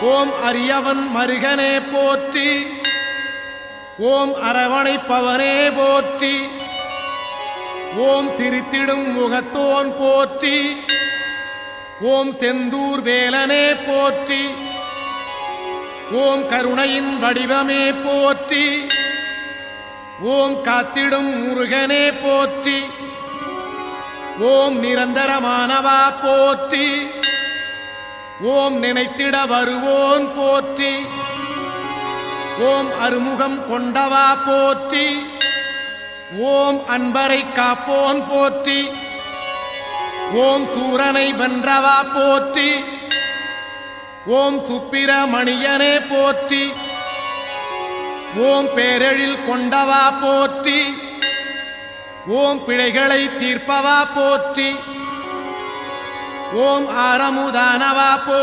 ஓம் அரியவன் மருகனே போற்றி. ஓம் அரவணைப்பவனே போற்றி. ஓம் சிரித்திடும் முகத்தோன் போற்றி. ஓம் செந்தூர் வேலனே போற்றி. ஓம் கருணையின் வடிவமே போற்றி. ஓம் காத்திடும் முருகனே போற்றி. ஓம் நிரந்தரமானவா போற்றி. ஓம் நினைத்திட வருவோன் போற்றி. ஓம் அருமுகம் கொண்டவா போற்றி. ஓம் அன்பரை காப்போன் போற்றி. ஓம் சூரனை வென்றவா போற்றி. ஓம் சுப்பிரமணியனே போற்றி. ஓம் பேரெழில் கொண்டவா போற்றி. ஓம் பிழைகளை தீர்ப்பவா போற்றி. ஓம் ஆரமுதானவா போற்றி.